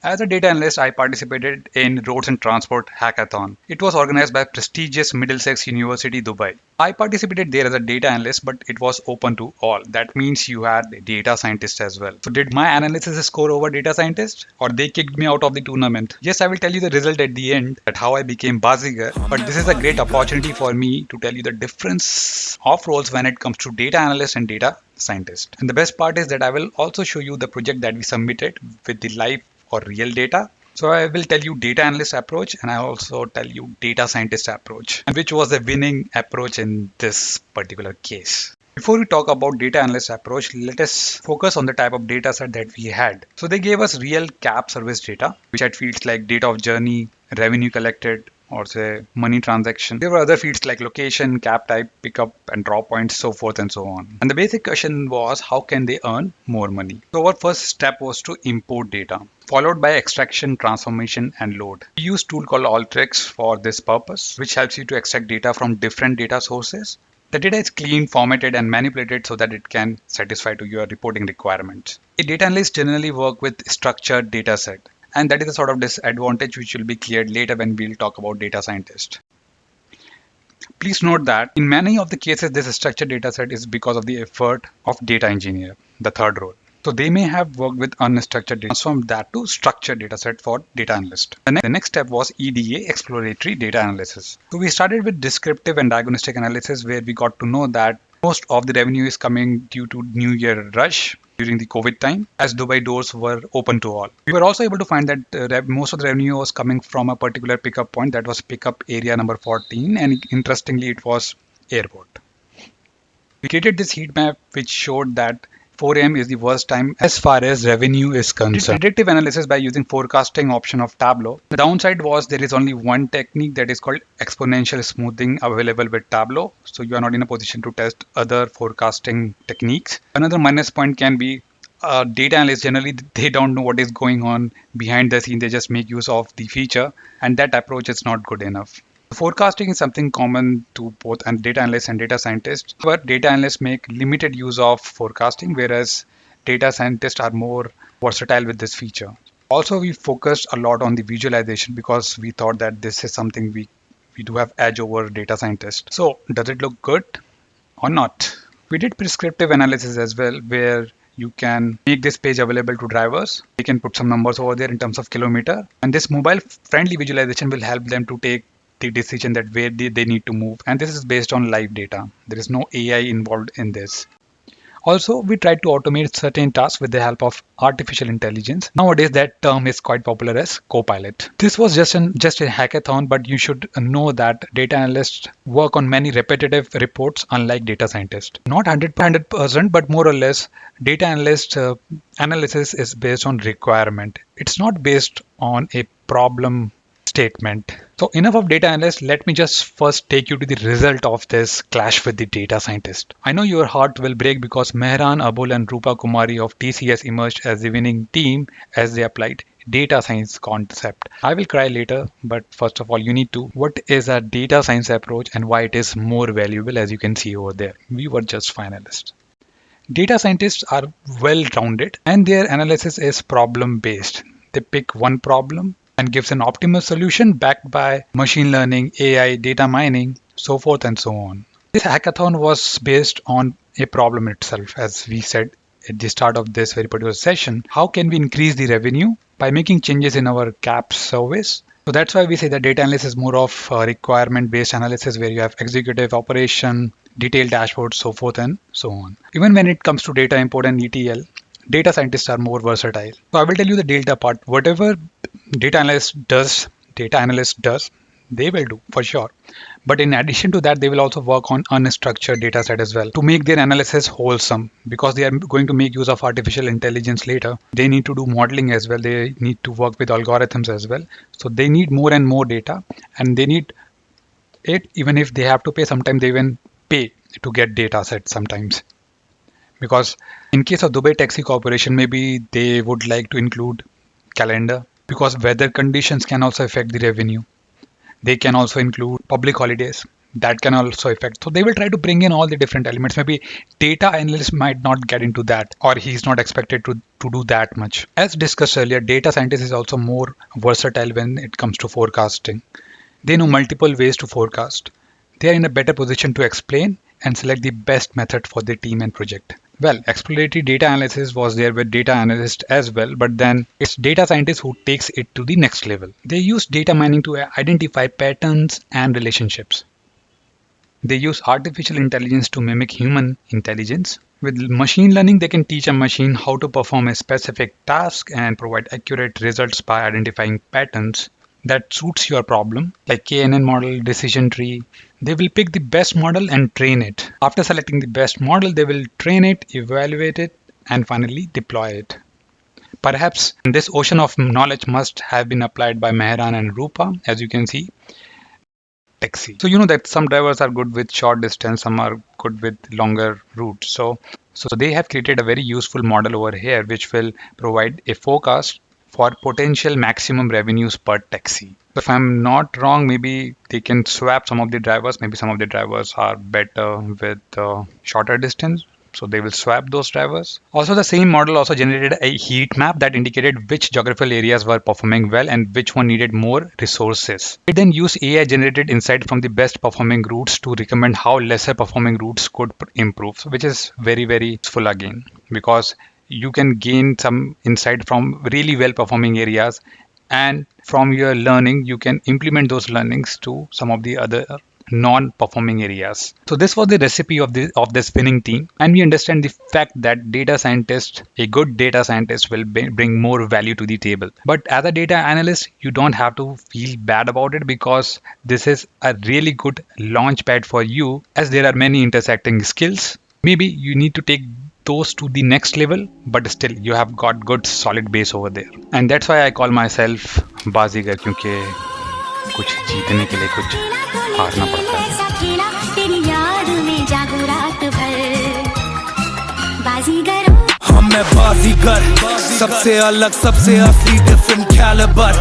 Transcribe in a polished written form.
As a data analyst, I participated in Roads and Transport Hackathon. It was organized by prestigious Middlesex University, Dubai. I participated there as a data analyst, but it was open to all. That means you had a data scientist as well. So did my analysis score over data scientist, or they kicked me out of the tournament? Yes, I will tell you the result at the end, at how I became Bazigar. But this is a great opportunity for me to tell you the difference of roles when it comes to data analyst and data scientist. And the best part is that I will also show you the project that we submitted with the live or real data. So I will tell you data analyst approach, and I also tell you data scientist approach, and which was the winning approach in this particular case. Before we talk about data analyst approach, let us focus on the type of data set that we had. So they gave us real cab service data, which had fields like data of journey, revenue collected, or say money transaction. There were other fields like location, cab type, pickup and drop points, so forth and so on. And the basic question was, how can they earn more money? So our first step was to import data, followed by extraction, transformation, and load. We use a tool called Alteryx for this purpose, which helps you to extract data from different data sources. The data is cleaned, formatted, and manipulated so that it can satisfy to your reporting requirements. A data analyst generally work with structured data set, and that is a sort of disadvantage which will be cleared later when we'll talk about data scientist. Please note that in many of the cases, this structured data set is because of the effort of data engineer, the third role. So they may have worked with unstructured data, transform that to structured data set for data analyst. The next step was EDA, exploratory data analysis. So we started with descriptive and diagnostic analysis, where we got to know that most of the revenue is coming due to New Year rush during the COVID time, as Dubai doors were open to all. We were also able to find that most of the revenue was coming from a particular pickup point, that was pickup area number 14, and interestingly, it was airport. We created this heat map which showed that 4 a.m. is the worst time as far as revenue is concerned. Predictive analysis by using forecasting option of Tableau. The downside was there is only one technique, that is called exponential smoothing, available with Tableau. So you are not in a position to test other forecasting techniques. Another minus point can be data analysts generally they don't know what is going on behind the scene. They just make use of the feature, and that approach is not good enough. Forecasting is something common to both data analysts and data scientists. But data analysts make limited use of forecasting, whereas data scientists are more versatile with this feature. Also, we focused a lot on the visualization because we thought that this is something we do have edge over data scientists. So does it look good or not? We did prescriptive analysis as well, where you can make this page available to drivers. You can put some numbers over there in terms of kilometer. And this mobile friendly visualization will help them to take the decision that where they need to move. And this is based on live data. There is no AI involved in this. Also, we tried to automate certain tasks with the help of artificial intelligence. Nowadays, that term is quite popular as Copilot. This was just a hackathon, but you should know that data analysts work on many repetitive reports, unlike data scientists. Not 100%, but more or less, data analyst analysis is based on requirement. It's not based on a problem statement. So enough of data analyst. Let me just first take you to the result of this clash with the data scientist. I know your heart will break because Mehran, Abul and Rupa Kumari of TCS emerged as the winning team as they applied data science concept. I will cry later, but first of all, you need to, what is a data science approach and why it is more valuable, as you can see over there. We were just finalists. Data scientists are well-rounded and their analysis is problem-based. They pick one problem and gives an optimal solution backed by machine learning, AI, data mining, so forth and so on. This hackathon was based on a problem itself, as we said at the start of this very particular session. How can we increase the revenue by making changes in our CAP service? So that's why we say that data analysis is more of requirement-based analysis, where you have executive, operation, detailed dashboards, so forth and so on. Even when it comes to data import and ETL, data scientists are more versatile. So I will tell you the data part. Whatever data analyst does, they will do for sure. But in addition to that, they will also work on unstructured data set as well to make their analysis wholesome, because they are going to make use of artificial intelligence later. They need to do modeling as well. They need to work with algorithms as well. So they need more and more data, and they need it even if they have to pay. Sometimes they even pay to get data sets sometimes. Because in case of Dubai Taxi Corporation, maybe they would like to include calendar, because weather conditions can also affect the revenue. They can also include public holidays. that can also affect. So they will try to bring in all the different elements. Maybe data analyst might not get into that, or he's not expected to do that much. As discussed earlier, data scientist is also more versatile when it comes to forecasting. They know multiple ways to forecast. They are in a better position to explain and select the best method for the team and project. Well, exploratory data analysis was there with data analyst as well, but then it's data scientist who takes it to the next level. They use data mining to identify patterns and relationships. They use artificial intelligence to mimic human intelligence. With machine learning, they can teach a machine how to perform a specific task and provide accurate results by identifying patterns that suits your problem, like KNN model, decision tree. They will pick the best model and train it. After selecting the best model, they will train it, evaluate it, and finally deploy it. Perhaps this ocean of knowledge must have been applied by Mehran and Rupa, as you can see. Taxi. So you know that some drivers are good with short distance, some are good with longer routes. So they have created a very useful model over here which will provide a forecast for potential maximum revenues per taxi. So if I'm not wrong, maybe they can swap some of the drivers. Maybe some of the drivers are better with shorter distance. So they will swap those drivers. Also, the same model also generated a heat map that indicated which geographical areas were performing well and which one needed more resources. It then used AI generated insight from the best performing routes to recommend how lesser performing routes could improve, which is very, very useful again, because you can gain some insight from really well performing areas, and from your learning you can implement those learnings to some of the other non-performing areas. So this was the recipe of this winning team, and we understand the fact that a good data scientist will bring more value to the table. But as a data analyst, you don't have to feel bad about it, because this is a really good launch pad for you, as there are many intersecting skills. Maybe you need to take those to the next level, but still you have got good solid base over there. And that's why I call myself बाजीगर, क्योंकि कुछ जीतने के लिए कुछ हारना पड़ता है. हम मैं बाजीगर, सबसे अलग, सबसे असली, डिफरेंट कैलिबर.